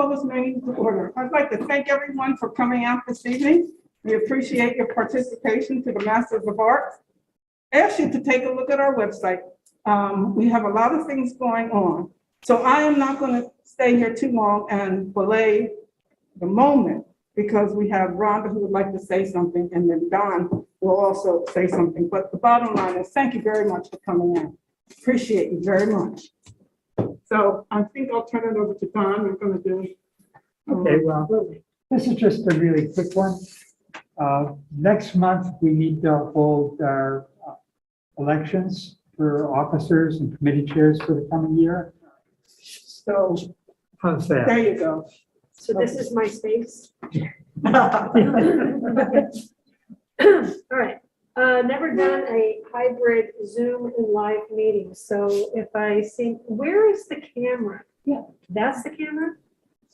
call this meeting to order. I'd like to thank everyone for coming out this evening. We appreciate your participation to the Masters of Arts. Ask you to take a look at our website. We have a lot of things going on. So I am not going to stay here too long and belay the moment, because we have Rhonda who would like to say something, and then Don will also say something. But the bottom line is thank you very much for coming in. Appreciate you very much. So I think I'll turn it over to Don. I'm going to do. Okay, well, this is just a really quick one. Next month, we need to hold our elections for officers and committee chairs for the coming year. So How's that? there you go. So this is my space. All right. Never done a hybrid Zoom and live meeting. So if I see, where is the camera? Yeah. That's the camera?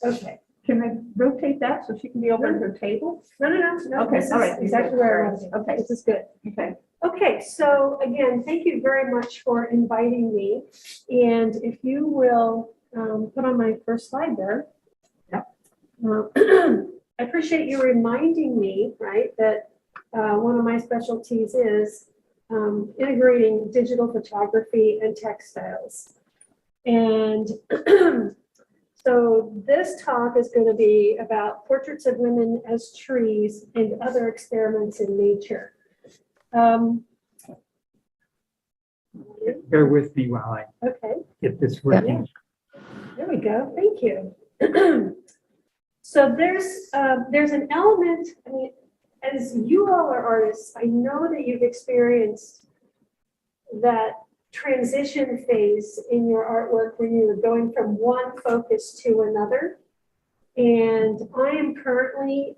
Okay. Can I rotate that so she can be over at her table? No. Okay, This all is right. exactly where I was. Okay. This is good. Okay. Okay, so again, thank you very much for inviting me. And if you will put on my first slide there. I appreciate you reminding me, right, that one of my specialties is integrating digital photography and textiles. And so this talk is going to be about portraits of women as trees and other experiments in nature. Bear with me while I Okay, get this working. there we go. Thank you. So there's an element, I mean, as you all are artists, I know that you've experienced that transition phase in your artwork when you're going from one focus to another. And I am currently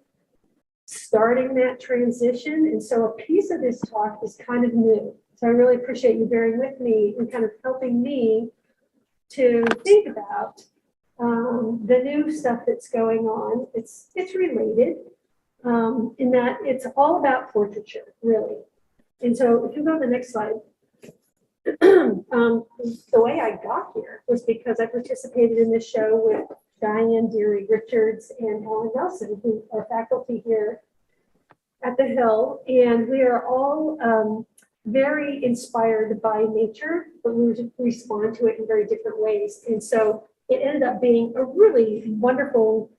starting that transition. And so a piece of this talk is kind of new. So I really appreciate you bearing with me and kind of helping me to think about the new stuff that's going on. It's related in that it's all about portraiture, really. And so if you go to the next slide, the way I got here was because I participated in this show with Diane Deary Richards and Helen Nelson, who are faculty here at the Hill. And we are all very inspired by nature, but we respond to it in very different ways. And so it ended up being a really wonderful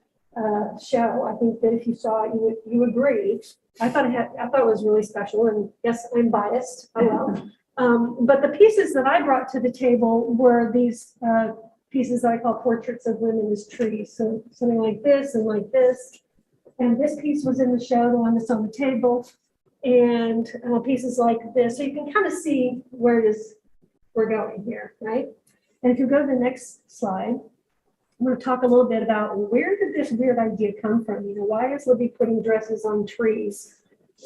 show. I think that if you saw it, you agree. I thought it was really special, and yes, I'm biased. Oh well. But the pieces that I brought to the table were these pieces that I call portraits of women as trees. So something like this and like this. And this piece was in the show, the one that's on the table, and pieces like this. So you can kind of see where it is we're going here, right? And if you go to the next slide, I'm going to talk a little bit about where did this weird idea come from? You know, why is Libby putting dresses on trees?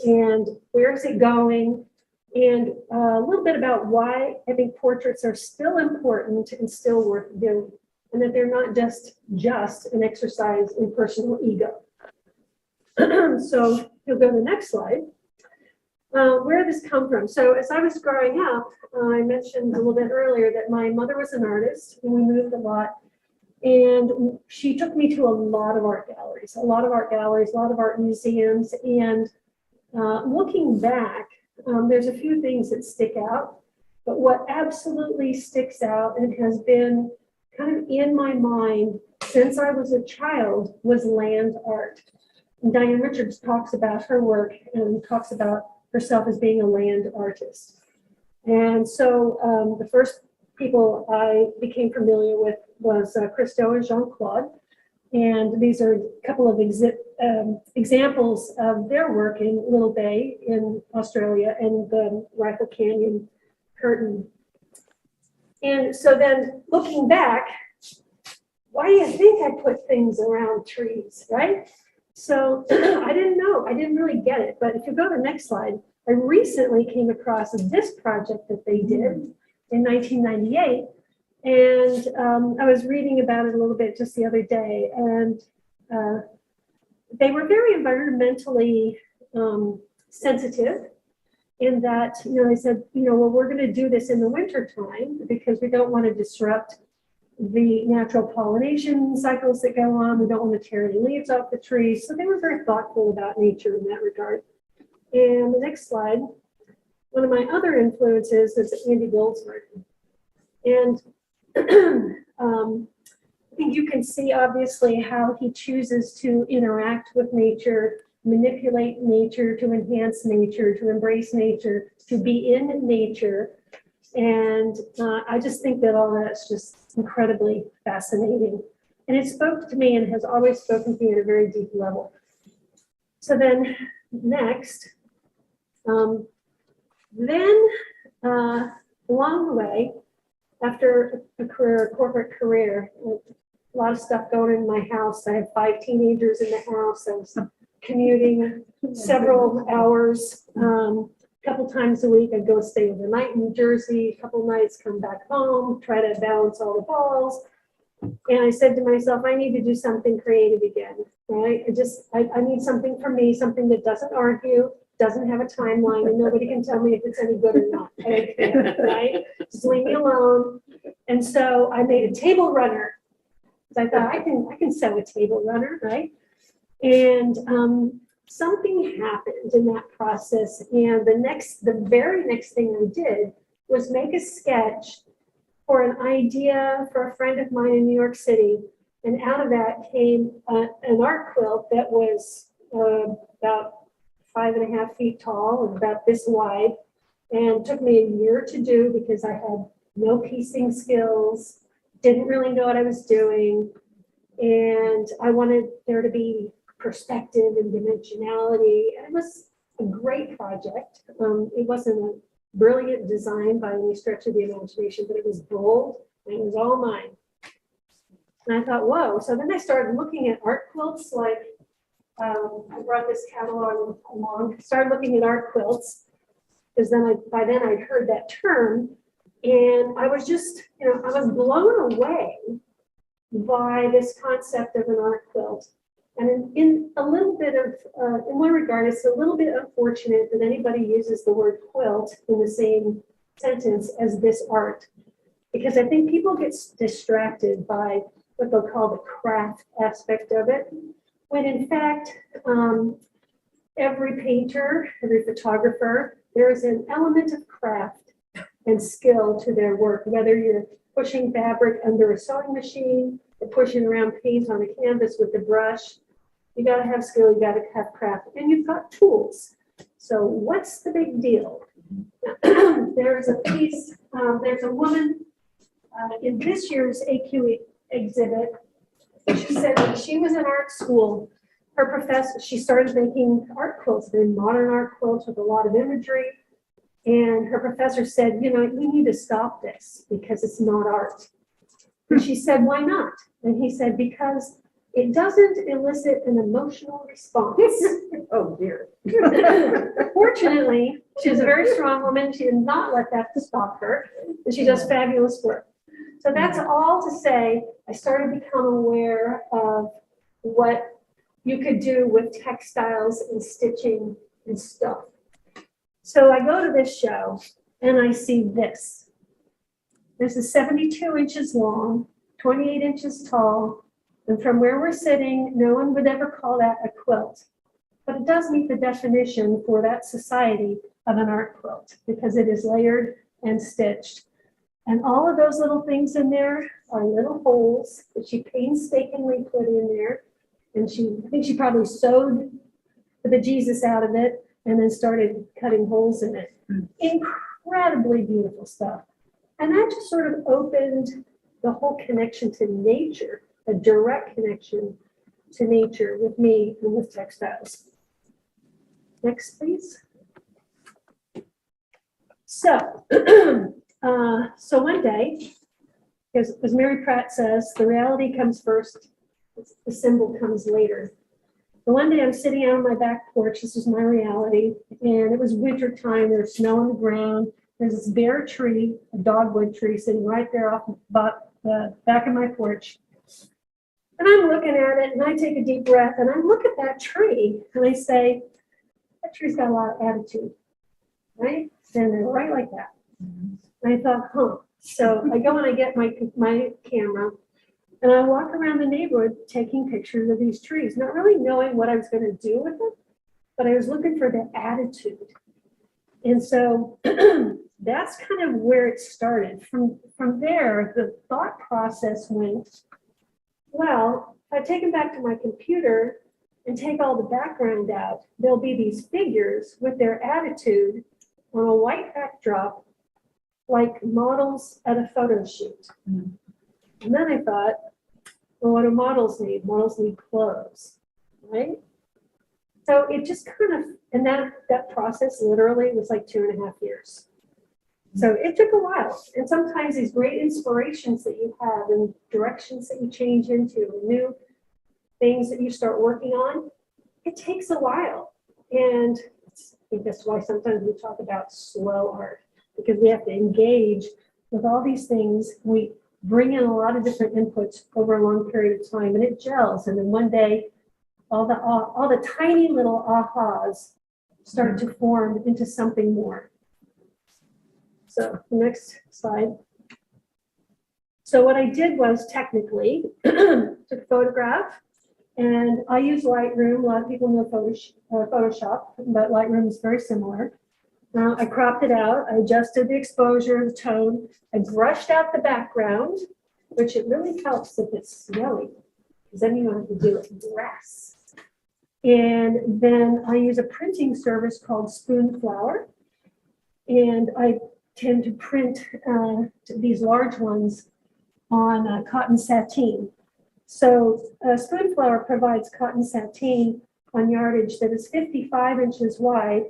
And where is it going? And a little bit about why I think portraits are still important and still worth doing, and that they're not just an exercise in personal ego. So you'll go to the next slide. Where did this come from? So as I was growing up, I mentioned a little bit earlier that my mother was an artist and we moved a lot. And she took me to a lot of art galleries, a lot of art museums. And looking back, there's a few things that stick out. But what absolutely sticks out and has been kind of in my mind since I was a child was land art. And Diane Richards talks about her work and talks about herself as being a land artist. And so the first people I became familiar with was Christo and Jean-Claude. And these are a couple of examples of their work in Little Bay in Australia and the Rifle Canyon curtain. And so then looking back, why do you think I put things around trees, right? So I didn't know, I didn't really get it. But if you go to the next slide, I recently came across this project that they did in 1998. And I was reading about it a little bit just the other day. And they were very environmentally sensitive in that, you know, they said, you know, well, we're going to do this in the winter time because we don't want to disrupt the natural pollination cycles that go on. We don't want to tear any leaves off the trees. So they were very thoughtful about nature in that regard. And the next slide, one of my other influences is Andy Goldsberg. And I think you can see obviously how he chooses to interact with nature, manipulate nature, to enhance nature, to embrace nature, to be in nature. And I just think that all that's just incredibly fascinating. And it spoke to me and has always spoken to me at a very deep level. So then next, along the way, after a corporate career, a lot of stuff going in my house. I have 5 teenagers in the house. I was commuting several hours. A couple times a week, I'd go stay overnight in New Jersey, a couple nights, come back home, try to balance all the balls. And I said to myself, I need to do something creative again, right? I need something for me, something that doesn't argue, doesn't have a timeline, and nobody can tell me if it's any good or not. I can't, right? Just leave me alone. And so I made a table runner. I thought I can sew a table runner, right? And something happened in that process. And the very next thing I did was make a sketch for an idea for a friend of mine in New York City. And out of that came an art quilt that was about 5.5 feet tall and about this wide. And it took me a year to do because I had no piecing skills, didn't really know what I was doing. And I wanted there to be perspective and dimensionality. And it was a great project. It wasn't a brilliant design by any stretch of the imagination, but it was bold and it was all mine. And I thought, whoa. So then I started looking at art quilts, like I brought this catalog along, started looking at art quilts, because by then I'd heard that term. And I was just, I was blown away by this concept of an art quilt. And in a little bit of, in one regard, it's a little bit unfortunate that anybody uses the word quilt in the same sentence as this art, because I think people get distracted by what they'll call the craft aspect of it, when in fact, every painter, every photographer, there is an element of craft and skill to their work, whether you're pushing fabric under a sewing machine or pushing around paint on a canvas with a brush. You got to have skill, you got to have craft, and you've got tools. So what's the big deal? There's a piece, there's a woman in this year's AQ exhibit. She said when she was in art school, her professor, she started making art quilts, they're modern art quilts with a lot of imagery. And her professor said, you need to stop this because it's not art. And she said, why not? And he said, because it doesn't elicit an emotional response. Oh, dear. Fortunately, she's a very strong woman. She did not let that stop her. And she does fabulous work. So that's all to say, I started to become aware of what you could do with textiles and stitching and stuff. So I go to this show and I see this. This is 72 inches long, 28 inches tall, and from where we're sitting, no one would ever call that a quilt. But it does meet the definition for that society of an art quilt because it is layered and stitched. And all of those little things in there are little holes that she painstakingly put in there. And I think she probably sewed the bejesus out of it and then started cutting holes in it. Incredibly beautiful stuff. And that just sort of opened the whole connection to nature, a direct connection to nature with me and with textiles. Next, please. So, so one day, as Mary Pratt says, the reality comes first, the symbol comes later. But one day I'm sitting out on my back porch, this is my reality, and it was winter time, there's snow on the ground, there's this bare tree, a dogwood tree sitting right there off the back of my porch. And I'm looking at it and I take a deep breath and I look at that tree and I say, that tree's got a lot of attitude, right? Standing there right like that. And I thought, So I go and I get my camera and I walk around the neighborhood taking pictures of these trees, not really knowing what I was going to do with them, but I was looking for the attitude. And so that's kind of where it started. From there, the thought process went, well, if I take them back to my computer and take all the background out, there'll be these figures with their attitude on a white backdrop, like models at a photo shoot. And then I thought, well, what do models need? Models need clothes, right? So it just kind of, and that process literally was like 2.5 years. So it took a while. And sometimes these great inspirations that you have and directions that you change into, and new things that you start working on, it takes a while. And I think that's why sometimes we talk about slow art, because we have to engage with all these things. We bring in a lot of different inputs over a long period of time, and it gels. And then one day, all the tiny little ahas start to form into something more. So next slide. So what I did was technically took a photograph, and I use Lightroom. A lot of people know Photoshop, but Lightroom is very similar. I cropped it out. I adjusted the exposure, the tone. I brushed out the background, which it really helps if it's snowy, because then you don't have to do it in grass. And then I use a printing service called Spoonflower, and I tend to print these large ones on cotton sateen. So Spoonflower provides cotton sateen on yardage that is 55 inches wide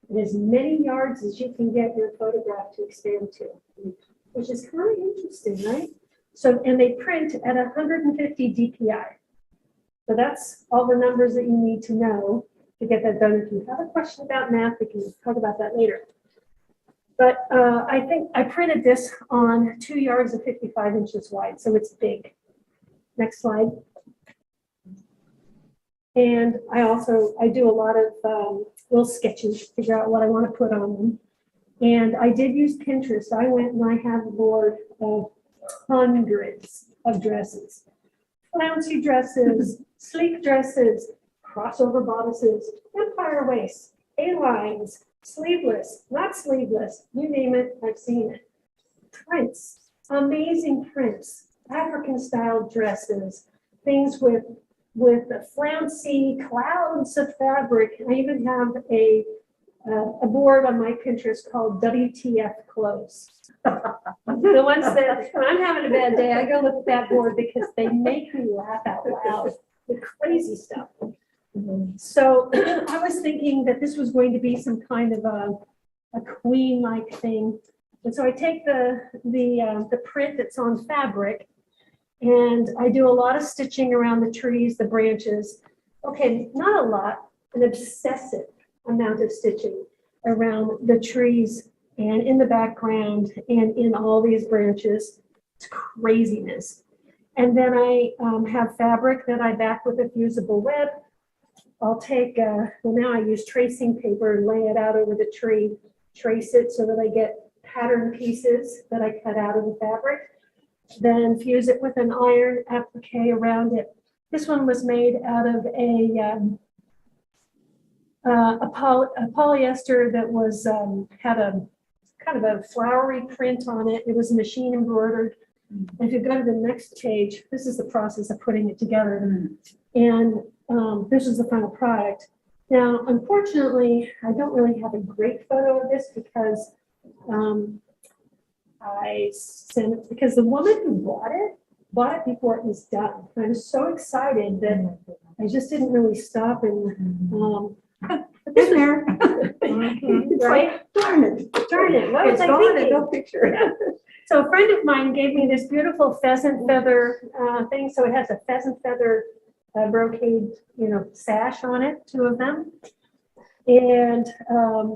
and as many yards as you can get your photograph to expand to, which is kind of interesting, right? So, and they print at 150 DPI. So that's all the numbers that you need to know to get that done. If you have a question about math, we can talk about that later. But I think I printed this on 2 yards of 55 inches wide, so it's big. Next slide. And I do a lot of little sketches to figure out what I want to put on them. And I did use Pinterest. I went and I have a board of hundreds of dresses. Flouncy dresses, sleek dresses, crossover bodices, empire waists, A-lines, sleeveless, not sleeveless, you name it, I've seen it. Prints, amazing prints, African style dresses, things with flouncy clouds of fabric. I even have a board on my Pinterest called WTF Clothes. The ones that, when I'm having a bad day, I go look at that board because they make me laugh out loud with crazy stuff. So I was thinking that this was going to be some kind of a queen-like thing. And so I take the print that's on fabric, and I do a lot of stitching around the trees, the branches. Okay, not a lot, an obsessive amount of stitching around the trees and in the background and in all these branches. It's craziness. And then I have fabric that I back with a fusible web. I'll take, well, now I use tracing paper and lay it out over the tree, trace it so that I get pattern pieces that I cut out of the fabric, then fuse it with an iron applique around it. This one was made out of a polyester that was had a kind of a flowery print on it. It was machine embroidered. And if you go to the next page, this is the process of putting it together. And this is the final product. Now, unfortunately, I don't really have a great photo of this because I sent it because the woman who bought it before it was done. And I was so excited that I just didn't really stop and Been there. right? Darn it. Darn it, what was It's I gone and thinking? no picture. Yeah. So a friend of mine gave me this beautiful pheasant feather thing. So it has a pheasant feather brocade, sash on it, 2 of them. And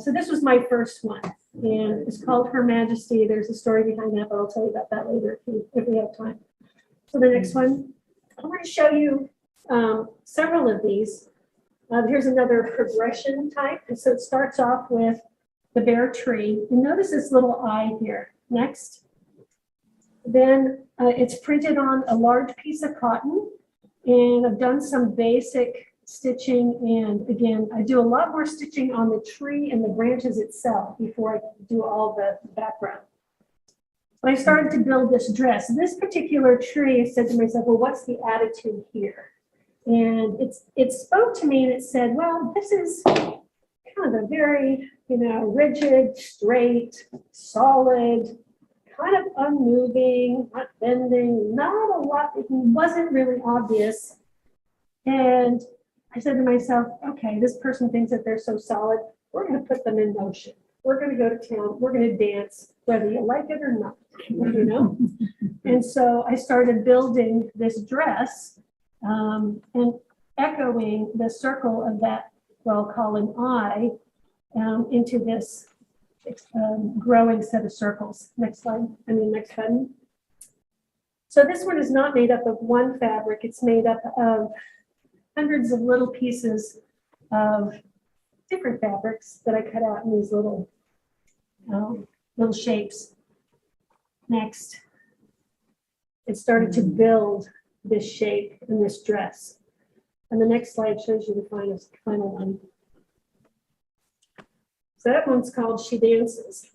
so this was my first one, and it's called Her Majesty. There's a story behind that, but I'll tell you about that later if we have time. So the next one, I'm going to show you several of these. Here's another progression type. And so it starts off with the bare tree. And notice this little eye here. Next. Then it's printed on a large piece of cotton, and I've done some basic stitching. And again, I do a lot more stitching on the tree and the branches itself before I do all the background. When I started to build this dress, this particular tree, I said to myself, well, what's the attitude here? And it spoke to me and it said, well, this is kind of a very, rigid, straight, solid, kind of unmoving, not bending, not a lot, it wasn't really obvious. And I said to myself, okay, this person thinks that they're so solid, we're going to put them in motion. We're going to go to town, we're going to dance, whether you like it or not, And so I started building this dress and echoing the circle of that, well, call an eye, into this growing set of circles. Next slide, next button. So this one is not made up of one fabric, it's made up of hundreds of little pieces of different fabrics that I cut out in these little shapes. Next, it started to build this shape in this dress. And the next slide shows you the final one. So that one's called She Dances.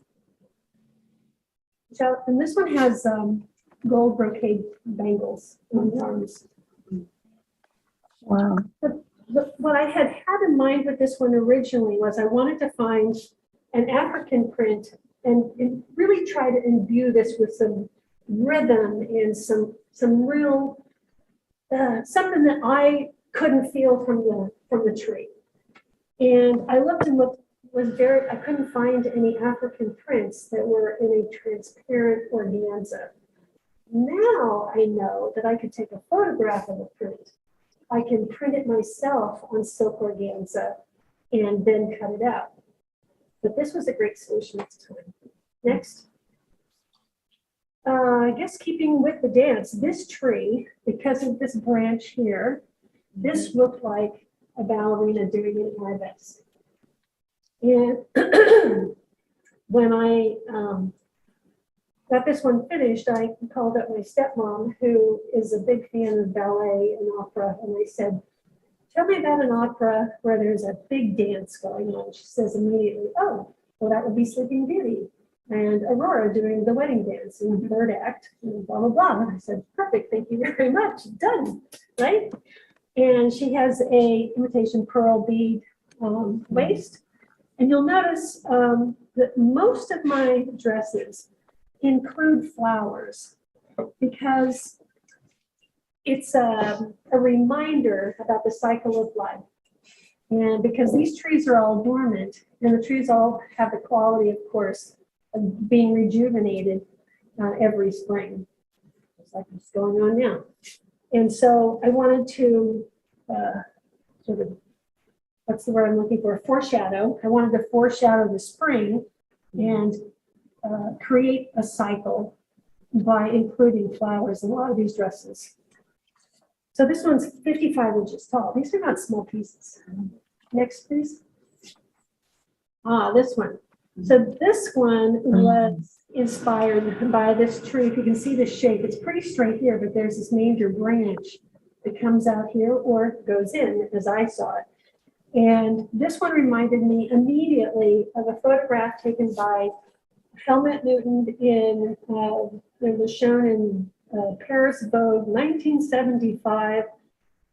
So, and this one has gold brocade bangles on the arms. Wow. What I had in mind with this one originally was I wanted to find an African print and really try to imbue this with some rhythm and some real something that I couldn't feel from the tree. And I looked and looked, I couldn't find any African prints that were in a transparent organza. Now I know that I could take a photograph of a print. I can print it myself on silk organza and then cut it out. But this was a great solution at the time. Next. I guess keeping with the dance, this tree, because of this branch here, this looked like a ballerina doing an arabesque. And when I got this one finished, I called up my stepmom, who is a big fan of ballet and opera, and I said, tell me about an opera where there's a big dance going on. She says immediately, oh, well, that would be Sleeping Beauty and Aurora doing the wedding dance in the third act, and blah, blah, blah. And I said, perfect, thank you very much, done, right? And she has a imitation pearl bead waist. And you'll notice that most of my dresses include flowers because it's a reminder about the cycle of life. And because these trees are all dormant, and the trees all have the quality, of course, of being rejuvenated every spring, just like what's going on now. And so I wanted to sort of, what's the word I'm looking for? Foreshadow. I wanted to foreshadow the spring and create a cycle by including flowers in a lot of these dresses. So this one's 55 inches tall. These are not small pieces. Next, please. This one. So this one was inspired by this tree. If you can see the shape, it's pretty straight here, but there's this major branch that comes out here or goes in, as I saw it. And this one reminded me immediately of a photograph taken by Helmut Newton in, it was shown in Paris Vogue, 1975.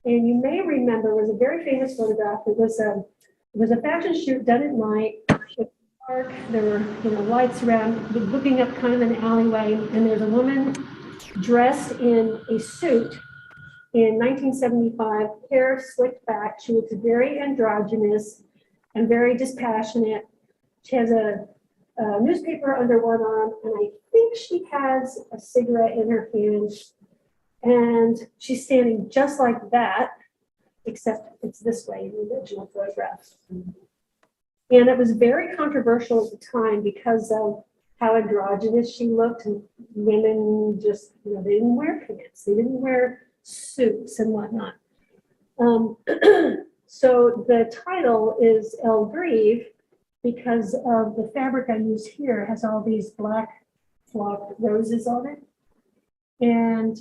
And you may remember, it was a very famous photograph. It was a fashion shoot done at night. It was dark. There were lights around, looking up kind of an alleyway, and there's a woman dressed in a suit in 1975, hair slicked back. She looks very androgynous and very dispassionate. She has a newspaper under one arm, and I think she has a cigarette in her hand. And she's standing just like that, except it's this way in the original photograph. And it was very controversial at the time because of how androgynous she looked, and women just, they didn't wear pants, they didn't wear suits and whatnot. So the title is El Grieve because of the fabric I use here has all these black flocked roses on it. And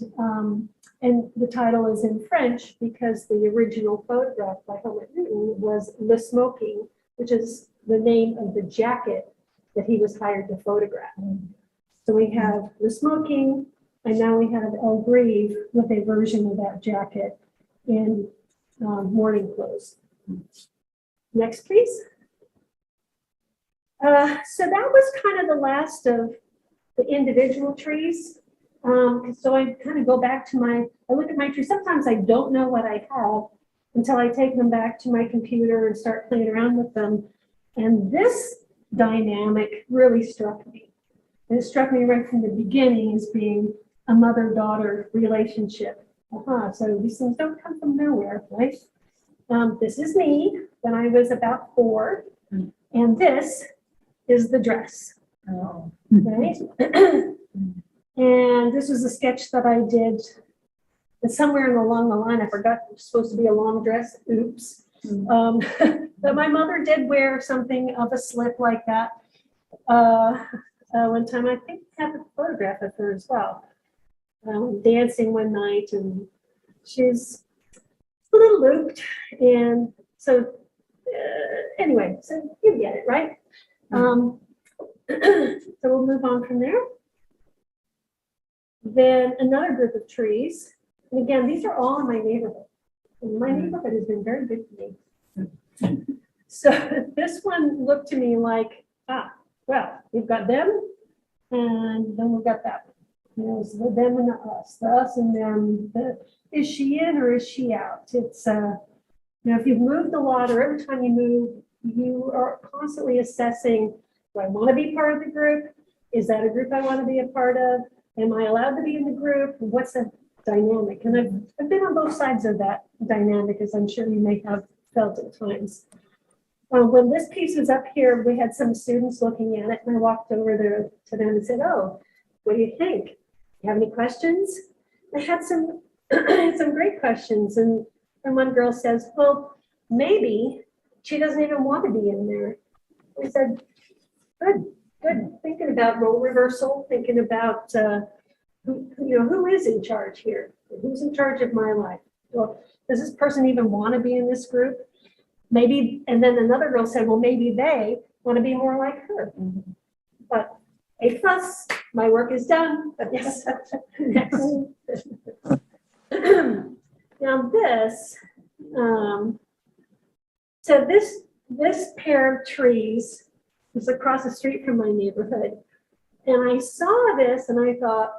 the title is in French because the original photograph by Helmut Newton was Le Smoking, which is the name of the jacket that he was hired to photograph. So we have Le Smoking, and now we have El Grieve with a version of that jacket in morning clothes. Next, please. So that was kind of the last of the individual trees. So I kind of go back to I look at my trees. Sometimes I don't know what I have until I take them back to my computer and start playing around with them. And this dynamic really struck me. And it struck me right from the beginning as being a mother-daughter relationship. So these things don't come from nowhere, right? This is me when I was about 4, and this is the dress. Oh. Right? And this was a sketch that I did. And somewhere along the line, I forgot it was supposed to be a long dress. Oops. But my mother did wear something of a slip like that. One time, I think I have a photograph of her as well. Dancing one night, and she's a little looped. And so, anyway, so you get it, right? So we'll move on from there. Then another group of trees. And again, these are all in my neighborhood. And my neighborhood has been very good to me. So this one looked to me like, well, we've got them, and then we've got that one. You know, it's the them and the us and them. Is she in or is she out? It's, if you've moved a lot, or every time you move, you are constantly assessing, do I want to be part of the group? Is that a group I want to be a part of? Am I allowed to be in the group? What's the dynamic? And I've been on both sides of that dynamic, as I'm sure you may have felt at times. When this piece was up here, we had some students looking at it, and I walked over there to them and said, "Oh, what do you think? You have any questions?" I had some some great questions, and one girl says, "Well, maybe she doesn't even want to be in there." I said, "Good. Thinking about role reversal, thinking about who is in charge here? Who's in charge of my life? Well, does this person even want to be in this group? Maybe." And then another girl said, "Well, maybe they want to be more like her." But A+, my work is done. Yes. Next. Now this, so this pair of trees is across the street from my neighborhood. And I saw this and I thought,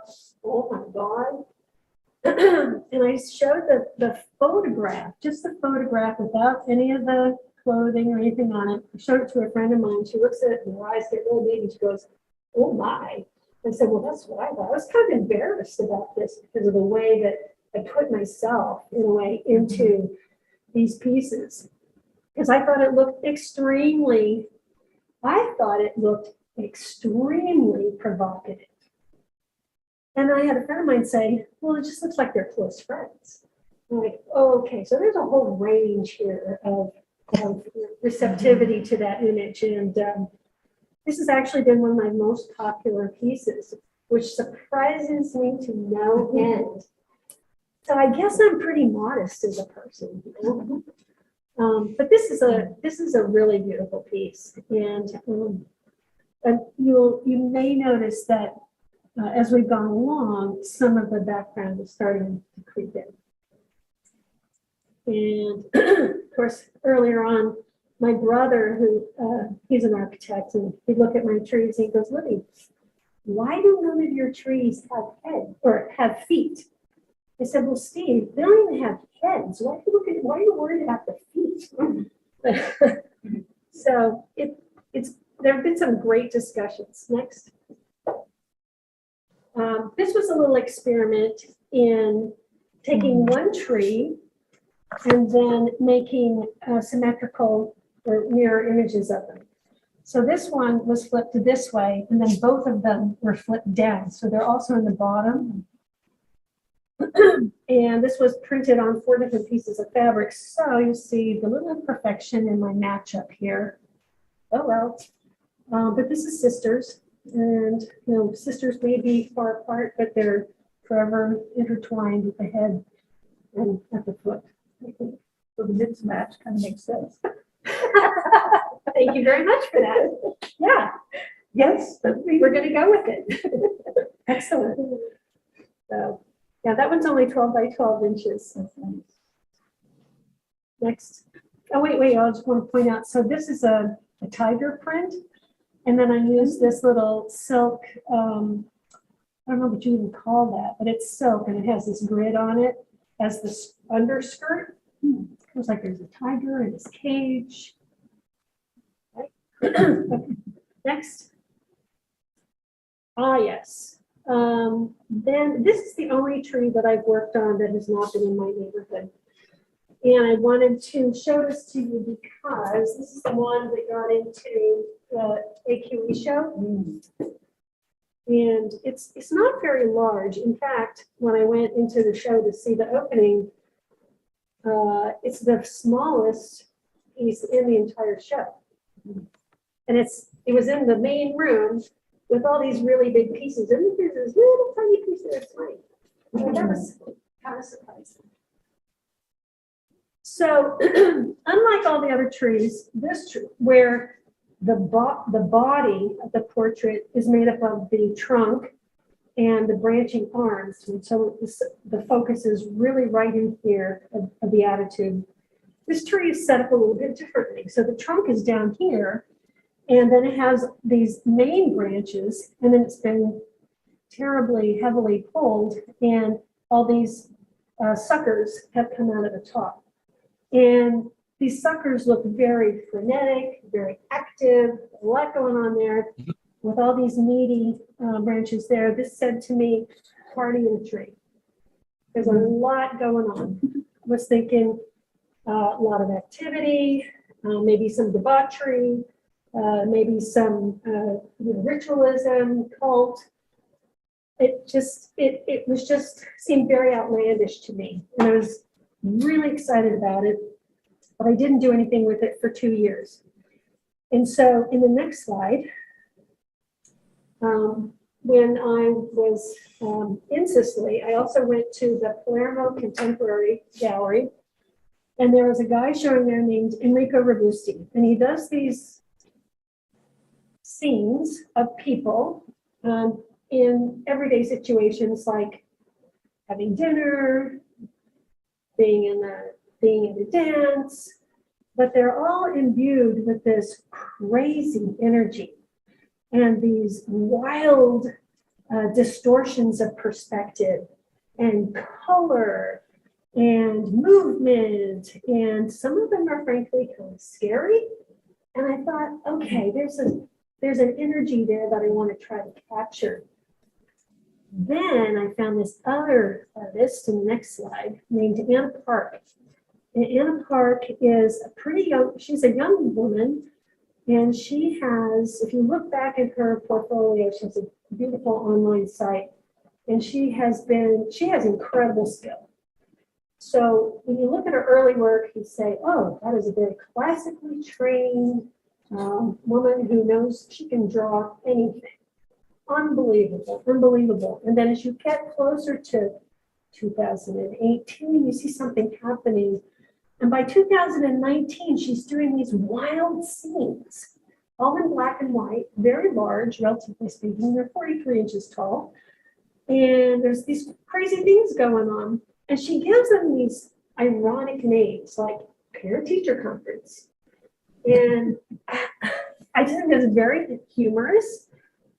oh my God. And I showed the photograph, just the photograph without any of the clothing or anything on it. I showed it to a friend of mine. She looks at it and her eyes get really big and she goes, "Oh my." I said, "Well, that's what I thought." I was kind of embarrassed about this because of the way that I put myself in a way into these pieces. Because I thought it looked extremely provocative. And I had a friend of mine say, "Well, it just looks like they're close friends." I'm like, oh, okay, so there's a whole range here of receptivity to that image. And this has actually been one of my most popular pieces, which surprises me to no end. So I guess I'm pretty modest as a person, you know? But this is a really beautiful piece. And you may notice that as we've gone along, some of the background is starting to creep in. And of course, earlier on, my brother, who he's an architect, and he'd look at my trees and he goes, "Libby, why do none of your trees have head or have feet?" I said, "Well, Steve, they don't even have heads. Why are you worried about the feet?" So there have been some great discussions. Next. This was a little experiment in taking one tree and then making symmetrical or mirror images of them. So this one was flipped this way, and then both of them were flipped down. So they're also in the bottom. And this was printed on 4 different pieces of fabric. So you see the little imperfection in my matchup here. Oh, well. But this is sisters. And, sisters may be far apart, but they're forever intertwined with the head and at the foot. I think. So the mismatch kind of makes sense. Thank you very much for that. Yeah, Yes, we're gonna go with it. Excellent. So, yeah, that one's only 12 by 12 inches. Next. Oh, wait, I just want to point out, so this is a tiger print. And then I used this little silk, I don't know what you even call that, but it's silk and it has this grid on it as the underskirt. Looks like there's a tiger in his cage. Right. Okay. Next. Ah, yes. Then this is the only tree that I've worked on that has not been in my neighborhood. And I wanted to show this to you because this is the one that got into the AQE show. And it's not very large. In fact, when I went into the show to see the opening, it's the smallest piece in the entire show. And it was in the main room with all these really big pieces. And there's this little tiny piece that's tiny. So that was kind of surprising. So unlike all the other trees, this tree, where the body of the portrait is made up of the trunk and the branching arms, and so the focus is really right in here of the attitude. This tree is set up a little bit differently. So the trunk is down here, and then it has these main branches, and then it's been terribly heavily pulled, and all these suckers have come out of the top. And these suckers look very frenetic, very active, a lot going on there with all these meaty branches there. This said to me, party in a tree. There's a lot going on. I was thinking a lot of activity, maybe some debauchery, maybe some ritualism, cult. It was just seemed very outlandish to me. And I was really excited about it, but I didn't do anything with it for 2 years. And so in the next slide, when I was in Sicily, I also went to the Palermo Contemporary Gallery, and there was a guy showing there named Enrico Robusti, and he does these scenes of people in everyday situations like having dinner, being in a dance, but they're all imbued with this crazy energy and these wild distortions of perspective and color and movement, and some of them are frankly kind of scary. And I thought, okay, there's an energy there that I want to try to capture. Then I found this other artist in the next slide named Anna Park. And Anna Park is she's a young woman, and she has, if you look back at her portfolio, she has a beautiful online site, and she has incredible skill. So when you look at her early work, you say, oh, that is a very classically trained woman who knows she can draw anything. Unbelievable. And then as you get closer to 2018, you see something happening. And by 2019, she's doing these wild scenes, all in black and white, very large, relatively speaking. They're 43 inches tall. And there's these crazy things going on. And she gives them these ironic names like parent-teacher conference. And I just think it's very humorous.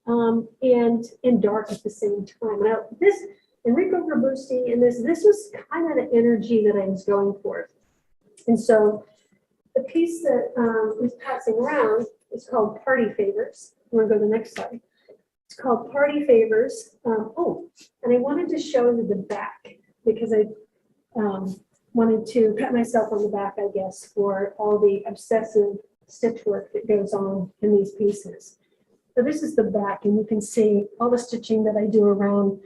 And dark at the same time. Now, this Enrico Robusti and this was kind of the energy that I was going for. And so the piece that was passing around is called Party Favors. I'm going to go to the next slide. It's called Party Favors. And I wanted to show you the back because I wanted to pat myself on the back, I guess, for all the obsessive stitch work that goes on in these pieces. So this is the back, and you can see all the stitching that I do around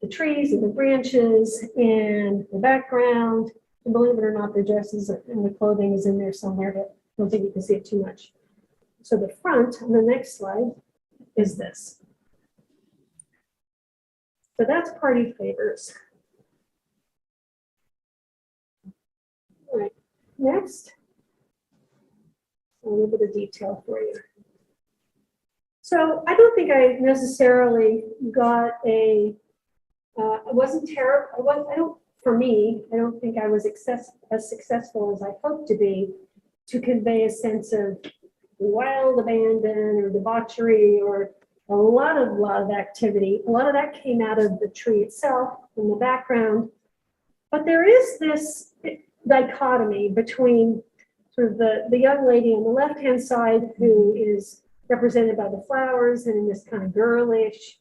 the trees and the branches and the background. And believe it or not, the dresses and the clothing is in there somewhere, but I don't think you can see it too much. So the front on the next slide is this. So that's party favors. All right, next. A little bit of detail for you. So I don't think I necessarily got it wasn't terrible. For me, I don't think I was as successful as I hoped to be to convey a sense of wild abandon or debauchery or a lot of activity. A lot of that came out of the tree itself in the background. But there is this dichotomy between sort of the young lady on the left-hand side who is represented by the flowers and in this kind of girlish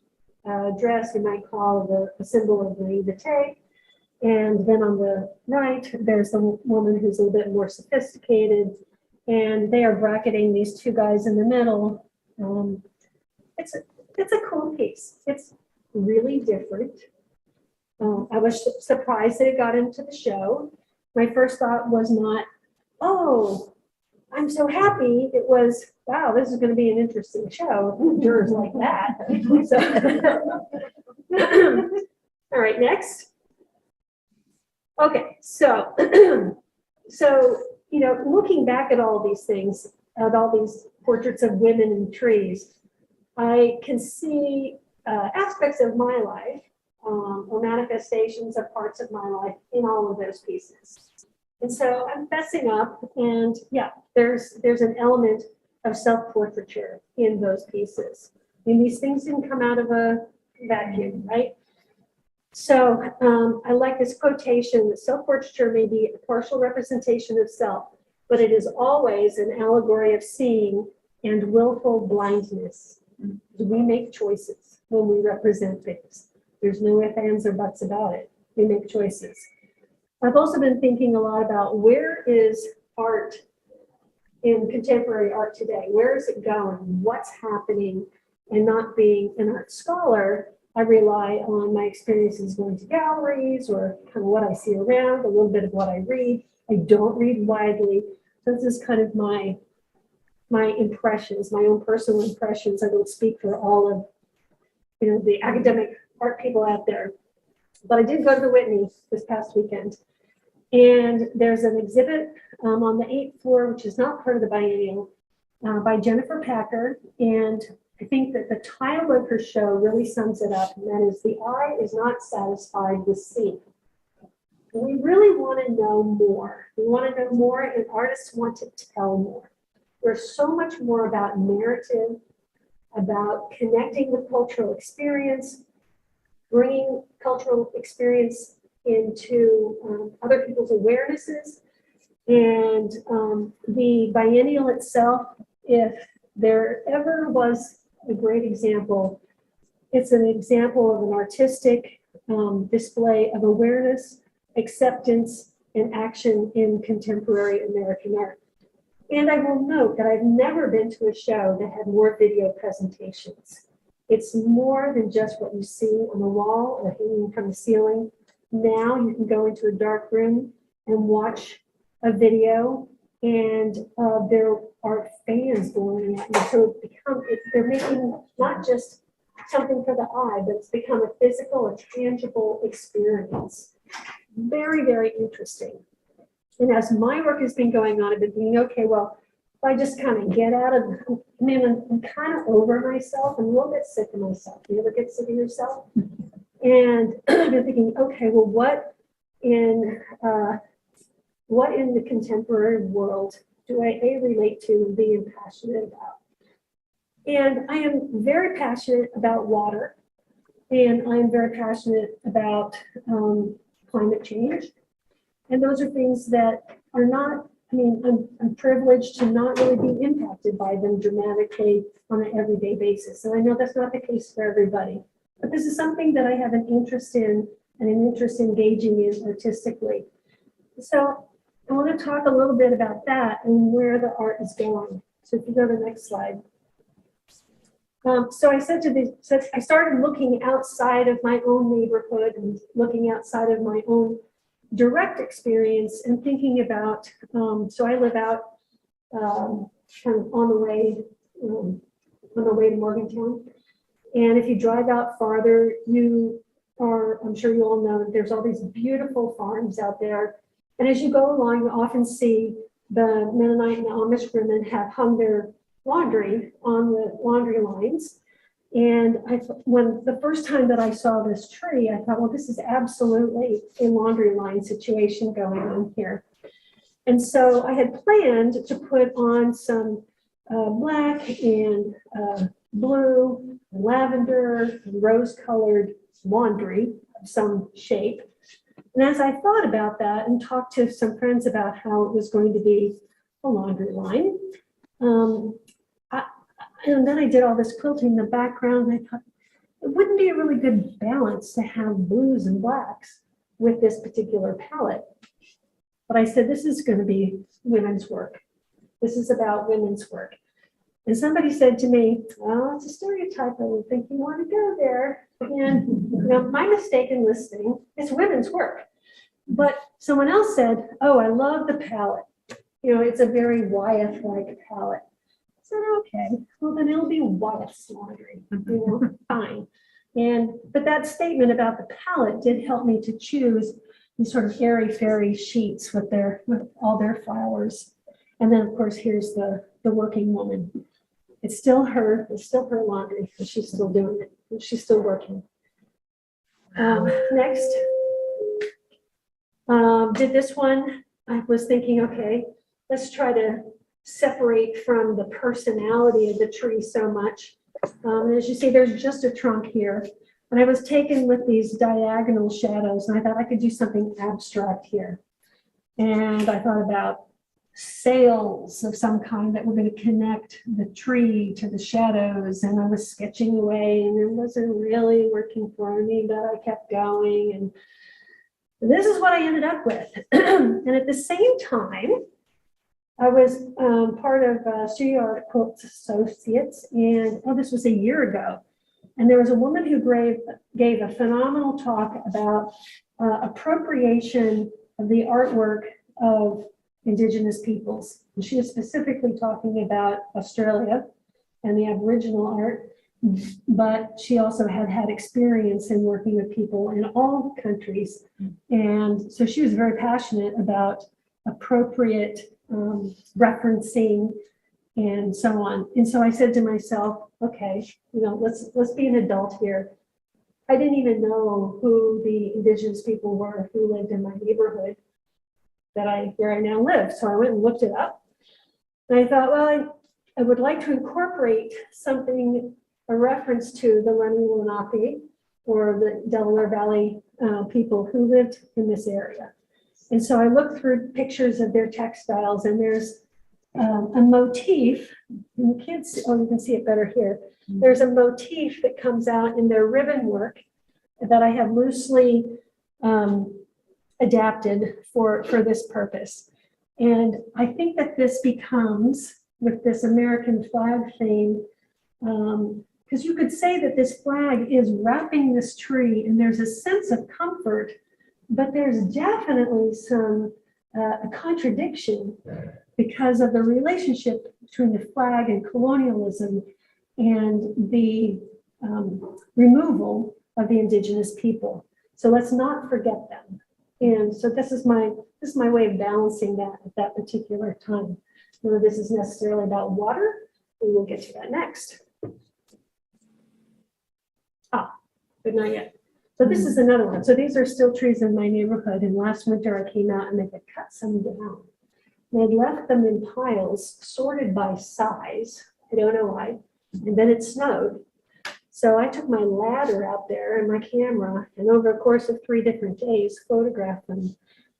dress you might call the symbol of naivete. And then on the right, there's a woman who's a little bit more sophisticated, and they are bracketing these two guys in the middle. It's a cool piece. It's really different. I was surprised that it got into the show. My first thought was not, oh, I'm so happy. It was, wow, this is going to be an interesting show. Jurors like that. So, all right, next. Okay, so, looking back at all these things, at all these portraits of women in trees, I can see aspects of my life or manifestations of parts of my life in all of those pieces. And so I'm fessing up, and yeah, there's an element of self-portraiture in those pieces. I mean, these things didn't come out of a vacuum, right? So I like this quotation that self-portraiture may be a partial representation of self, but it is always an allegory of seeing and willful blindness. We make choices when we represent things. There's no ifs, ands, or buts about it. We make choices. I've also been thinking a lot about where is art in contemporary art today? Where is it going? What's happening? And not being an art scholar, I rely on my experiences going to galleries or kind of what I see around, a little bit of what I read. I don't read widely. So this is kind of my impressions, my own personal impressions. I don't speak for all of the academic art people out there. But I did go to the Whitney this past weekend. And there's an exhibit on the 8th floor, which is not part of the biennial, by Jennifer Packer. And I think that the title of her show really sums it up, and that is "The Eye is Not Satisfied with Seeing." We really want to know more. We want to know more, and artists want to tell more. There's so much more about narrative, about connecting with cultural experience, bringing cultural experience into other people's awarenesses. And the biennial itself, if there ever was a great example, it's an example of an artistic display of awareness, acceptance, and action in contemporary American art. And I will note that I've never been to a show that had more video presentations. It's more than just what you see on the wall or hanging from the ceiling. Now you can go into a dark room and watch a video, and there are fans going at you. So they're making not just something for the eye, but it's become a physical, a tangible experience. Very, very interesting. And as my work has been going on, I've been thinking, okay, well, if I just kind of get out of, I'm kind of over myself. I'm a little bit sick of myself. You ever get sick of yourself? And I've been thinking, okay, well, what in the contemporary world do I relate to and be passionate about? And I am very passionate about water, and I'm very passionate about climate change. And those are things that are not, I'm privileged to not really be impacted by them dramatically on an everyday basis. And I know that's not the case for everybody, but this is something that I have an interest in and an interest in engaging in artistically. So I want to talk a little bit about that and where the art is going. So if you go to the next slide. So I started looking outside of my own neighborhood and looking outside of my own direct experience and thinking about, so I live out kind of on the way to Morgantown. And if you drive out farther, you are, I'm sure you all know, there's all these beautiful farms out there. And as you go along, you often see the Mennonite and Amish women have hung their laundry on the laundry lines. And when the first time that I saw this tree, I thought, well, this is absolutely a laundry line situation going on here. And so I had planned to put on some black and blue, lavender, and rose-colored laundry of some shape. And as I thought about that and talked to some friends about how it was going to be a laundry line, and then I did all this quilting in the background, and I thought, it wouldn't be a really good balance to have blues and blacks with this particular palette. But I said, this is going to be women's work. This is about women's work. And somebody said to me, well, it's a stereotype. I don't think you want to go there. And you know, my mistake in listening, it's women's work. But someone else said, oh, I love the palette. You know, it's a very Wyeth-like palette. I said, okay, well, then it'll be Wyeth's laundry, you know, fine. But that statement about the palette did help me to choose these sort of airy-fairy sheets with all their flowers. And then, of course, here's the working woman. It's still her laundry, and she's still doing it, and she's still working. Next, did this one. I was thinking, okay, let's try to separate from the personality of the tree so much. As you see, there's just a trunk here. And I was taken with these diagonal shadows, and I thought I could do something abstract here. And I thought about sails of some kind that were going to connect the tree to the shadows. And I was sketching away, and it wasn't really working for me, but I kept going. And this is what I ended up with. And at the same time, I was part of Studio Art Quilt Associates, and this was a year ago. And there was a woman who gave a phenomenal talk about appropriation of the artwork of Indigenous peoples. And she was specifically talking about Australia and the Aboriginal art, but she also had experience in working with people in all countries. And so she was very passionate about appropriate referencing and so on. And so I said to myself, okay, you know, let's be an adult here. I didn't even know who the Indigenous people were who lived in my neighborhood where I now live. So I went and looked it up. And I thought, well, I would like to incorporate something, a reference to the Running Lenape or the Delaware Valley people who lived in this area. And so I looked through pictures of their textiles, and there's a motif, and you can't see, you can see it better here. There's a motif that comes out in their ribbon work that I have loosely adapted for this purpose. And I think that this becomes, with this American flag theme, because you could say that this flag is wrapping this tree, and there's a sense of comfort, but there's definitely a contradiction because of the relationship between the flag and colonialism and the removal of the Indigenous people. So let's not forget them. And so this is my way of balancing that at that particular time. None of this is necessarily about water. We will get to that next. But not yet. So this is another one. So these are still trees in my neighborhood. And last winter I came out and they had cut some down. They had left them in piles sorted by size. I don't know why. And then it snowed. So I took my ladder out there and my camera, and over a course of 3 different days, photographed them.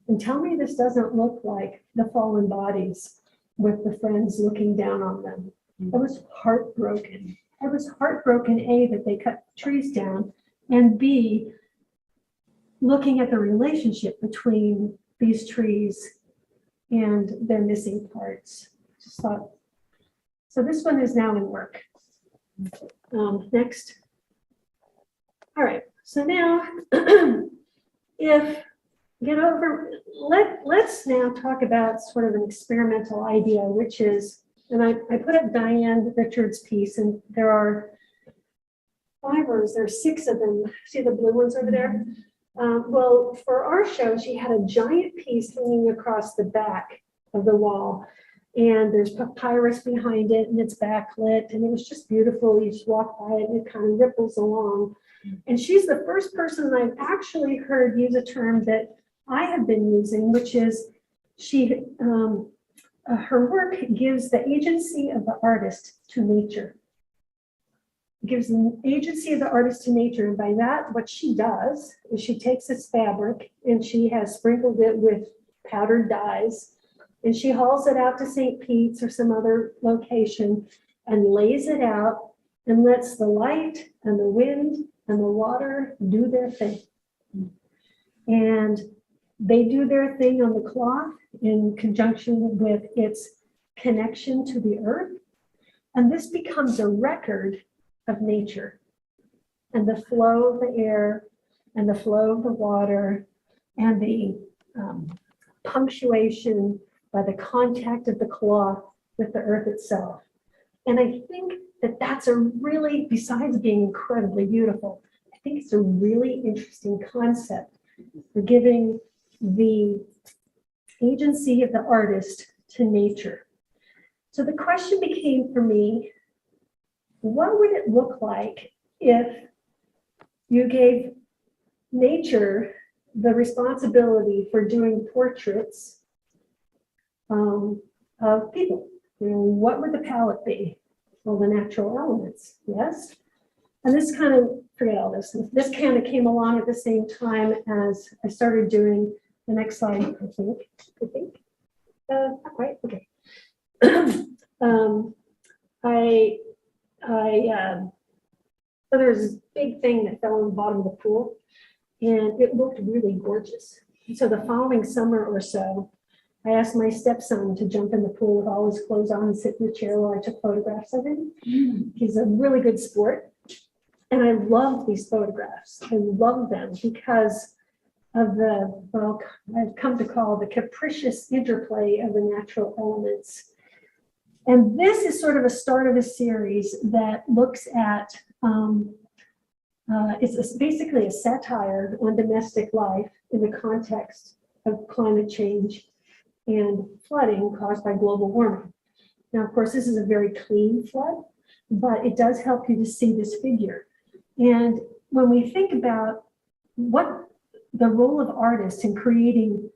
And tell me this doesn't look like the fallen bodies with the friends looking down on them. I was heartbroken. I was heartbroken, A, that they cut trees down, and B, looking at the relationship between these trees and their missing parts. Just thought. So this one is now in work. Next. All right, so now let's now talk about sort of an experimental idea, which is, and I put up Diane Richards' piece, and there are fibers, there's 6 of them. See the blue ones over there? Well, for our show, she had a giant piece hanging across the back of the wall. And there's papyrus behind it, and it's backlit, and it was just beautiful. You just walk by it, and it kind of ripples along. And she's the first person I've actually heard use a term that I have been using, which is her work gives the agency of the artist to nature. It gives the agency of the artist to nature, and by that, what she does is she takes this fabric and she has sprinkled it with powdered dyes. And she hauls it out to St. Pete's or some other location and lays it out and lets the light and the wind and the water do their thing. And they do their thing on the cloth in conjunction with its connection to the earth. And this becomes a record of nature and the flow of the air and the flow of the water and the punctuation by the contact of the cloth with the earth itself. And I think that that's a really, besides being incredibly beautiful, I think it's a really interesting concept for giving the agency of the artist to nature. So the question became for me, what would it look like if you gave nature the responsibility for doing portraits of people? You know, what would the palette be? Well, the natural elements, yes? And this kind of, forget all this, this kind of came along at the same time as I started doing the next slide, I think. Not quite, okay. So there was this big thing that fell in the bottom of the pool, and it looked really gorgeous. So the following summer or so, I asked my stepson to jump in the pool with all his clothes on and sit in the chair while I took photographs of him. He's a really good sport. And I love these photographs. I love them because of the, well, I've come to call the capricious interplay of the natural elements. And this is sort of a start of a series that looks at, it's basically a satire on domestic life in the context of climate change and flooding caused by global warming. Now, of course, this is a very clean flood, but it does help you to see this figure. And when we think about what the role of artists in creating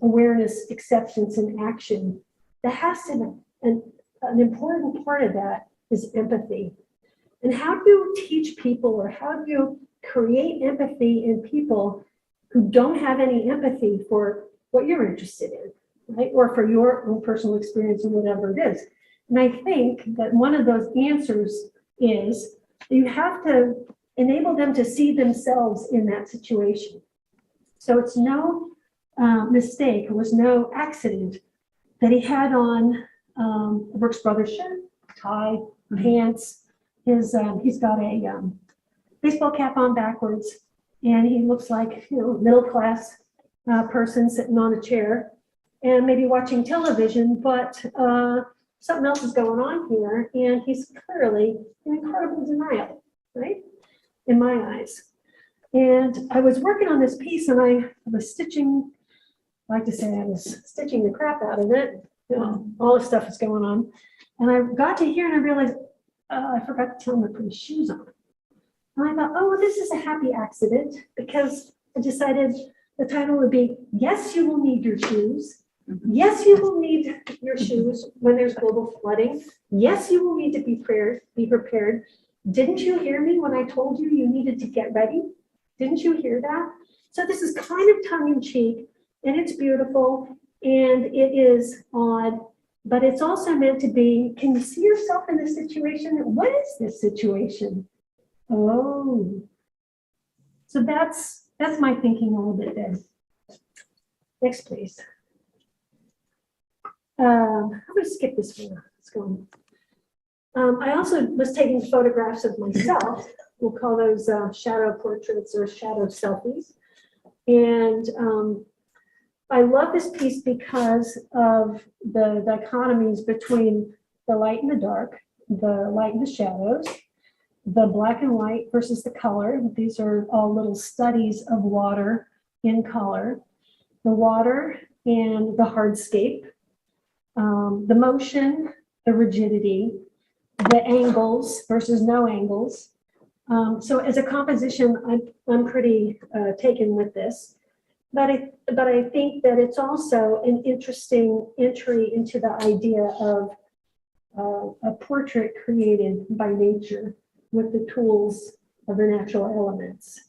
awareness, acceptance, and action, that has to be an important part of that is empathy. And how do you teach people, or how do you create empathy in people who don't have any empathy for what you're interested in, right? Or for your own personal experience or whatever it is. And I think that one of those answers is you have to enable them to see themselves in that situation. So it's no mistake, it was no accident that he had on a Brooks Brothers shirt, tie, pants. He's got a baseball cap on backwards, and he looks like, you know, middle-class person sitting on a chair and maybe watching television, but something else is going on here, and he's clearly in incredible denial, right? In my eyes. And I was working on this piece, and I was stitching, I like to say I was stitching the crap out of it. You know, all this stuff is going on. And I got to here and I realized I forgot to tell him to put his shoes on. And I thought, oh, well, this is a happy accident, because I decided the title would be, Yes, You Will Need Your Shoes. Yes, you will need your shoes when there's global flooding. Yes, you will need to be prepared. Didn't you hear me when I told you you needed to get ready? Didn't you hear that? So this is kind of tongue in cheek, and it's beautiful, and it is odd, but it's also meant to be, can you see yourself in this situation? What is this situation? Oh, so that's my thinking a little bit there. Next, please. I'm going to skip this one. Let's go on. I also was taking photographs of myself. We'll call those shadow portraits or shadow selfies. And I love this piece because of the dichotomies between the light and the dark, the light and the shadows. the black and white versus the color. These are all little studies of water in color. The water and the hardscape, the motion, the rigidity, the angles versus no angles. So as a composition, I'm pretty taken with this. But I think that it's also an interesting entry into the idea of a portrait created by nature with the tools of the natural elements.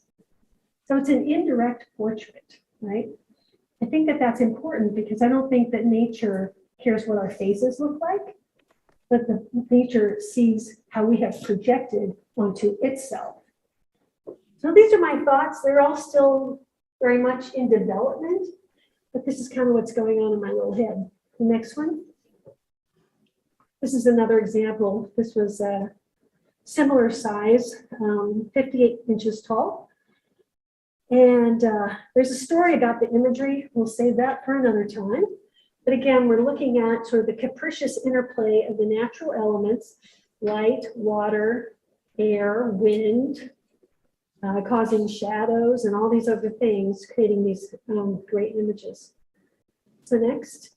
So it's an indirect portrait, right? I think that that's important because I don't think that nature cares what our faces look like, but the nature sees how we have projected onto itself. So these are my thoughts. They're all still very much in development, but this is kind of what's going on in my little head. The next one. This is another example. This was a similar size, 58 inches tall. And there's a story about the imagery. We'll save that for another time. But again, we're looking at sort of the capricious interplay of the natural elements, light, water, air, wind, causing shadows and all these other things, creating these great images. So next.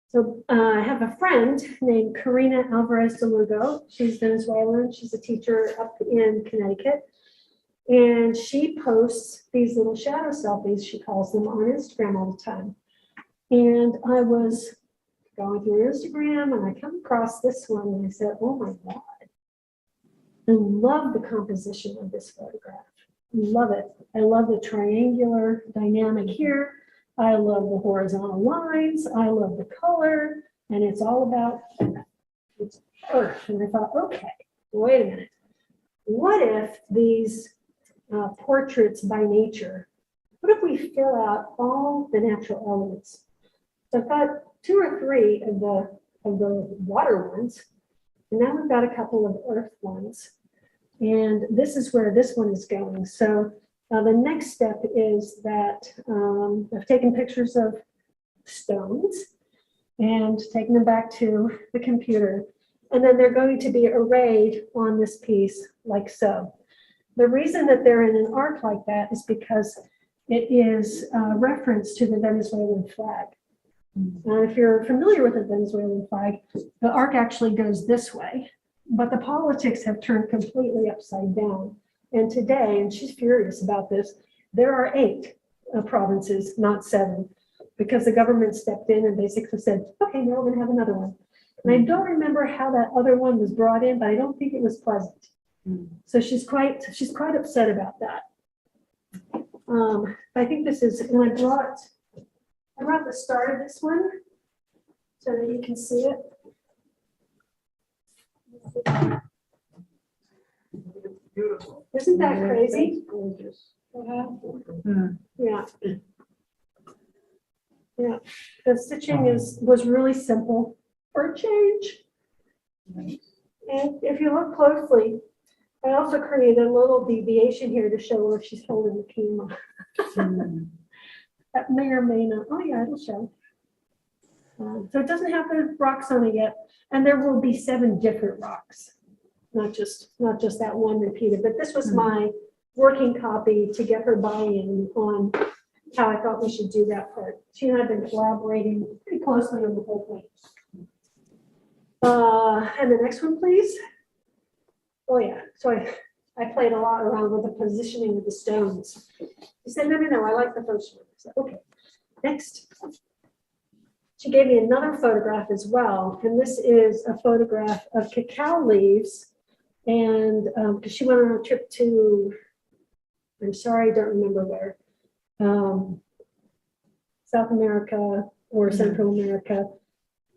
So I have a friend named Karina Alvarez de Lugo. She's Venezuelan. She's a teacher up in Connecticut. And she posts these little shadow selfies, she calls them, on Instagram all the time. And I was going through Instagram and I come across this one and I said, oh my God. I love the composition of this photograph. Love it. I love the triangular dynamic here. I love the horizontal lines. I love the color. And it's all about it's earth. And I thought, okay, wait a minute. What if these portraits by nature, what if we fill out all the natural elements? So I've got 2 or 3 of the water ones. And now we've got a couple of earth ones. And this is where this one is going. So the next step is that I've taken pictures of stones and taken them back to the computer. And then they're going to be arrayed on this piece like so. The reason that they're in an arc like that is because it is a reference to the Venezuelan flag. If you're familiar with the Venezuelan flag, the arc actually goes this way, but the politics have turned completely upside down. And today, and she's furious about this, there are 8 provinces, not 7, because the government stepped in and basically said, okay, now we're gonna have another one. And I don't remember how that other one was brought in, but I don't think it was pleasant. So she's quite upset about that. I think this is, and I brought the start of this one so that you can see it. Beautiful. Isn't that crazy? Gorgeous. Yeah. Yeah, the stitching was really simple for a change. And if you look closely, I also created a little deviation here to show where she's holding the camera. That may or may not, oh yeah, it'll show. So it doesn't have the rocks on it yet. And there will be 7 different rocks, not just that one repeated, but this was my working copy to get her buy-in on how I thought we should do that part. She and I have been collaborating pretty closely on the whole thing. And the next one, please. Oh yeah, so I played a lot around with the positioning of the stones. She said, no, I like the first one. I said, okay, next. She gave me another photograph as well. And this is a photograph of cacao leaves. And because she went on a trip to, I'm sorry, I don't remember where, South America or Central America.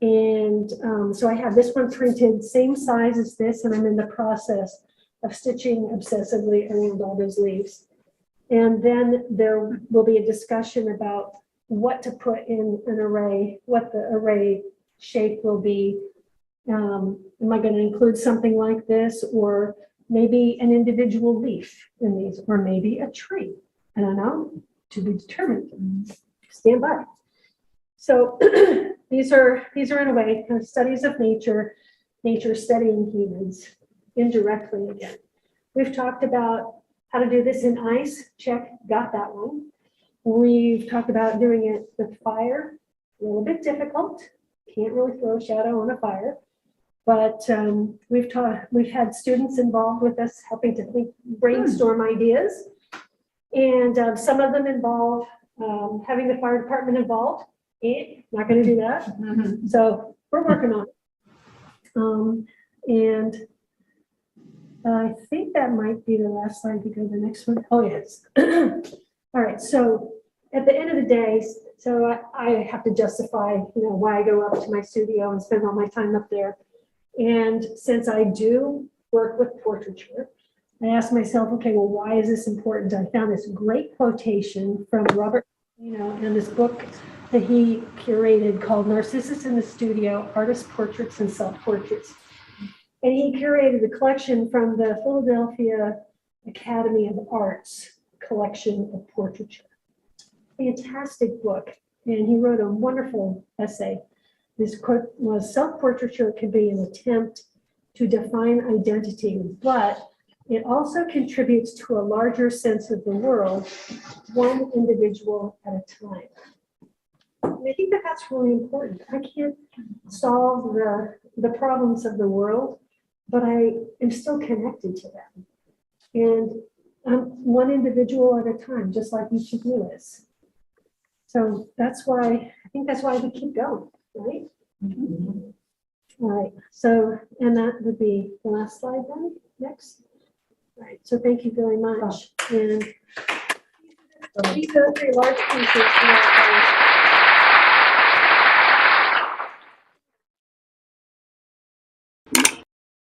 And so I have this one printed, same size as this, and I'm in the process of stitching obsessively around all those leaves. And then there will be a discussion about what to put in an array, what the array shape will be. Am I going to include something like this, or maybe an individual leaf in these, or maybe a tree? I don't know, to be determined. Stand by. So these are in a way kind of studies of nature, nature studying humans. indirectly again. We've talked about how to do this in ice, check, got that one. We've talked about doing it with fire, a little bit difficult, can't really throw a shadow on a fire. But we've had students involved with us helping to brainstorm ideas. And some of them involve having the fire department involved. Not going to do that. So we're working on it. And I think that might be the last slide. You go to the next one. Oh, yes. All right. So at the end of the day, so I have to justify, why I go up to my studio and spend all my time up there. And since I do work with portraiture, I asked myself, okay, well, why is this important? I found this great quotation from Robert, in this book that he curated called Narcissus in the Studio, Artist Portraits and Self-Portraits. And he curated a collection from the Philadelphia Academy of Arts collection of portraiture. Fantastic book. And he wrote a wonderful essay. This quote was, self-portraiture can be an attempt to define identity, but it also contributes to a larger sense of the world, one individual at a time. And I think that that's really important. I can't solve the problems of the world, but I am still connected to them. And I'm one individual at a time, just like each of you is. So I think that's why we keep going, right? All right, so, and that would be the last slide then, next. All right, so thank you very much. And these are 3 large pieces.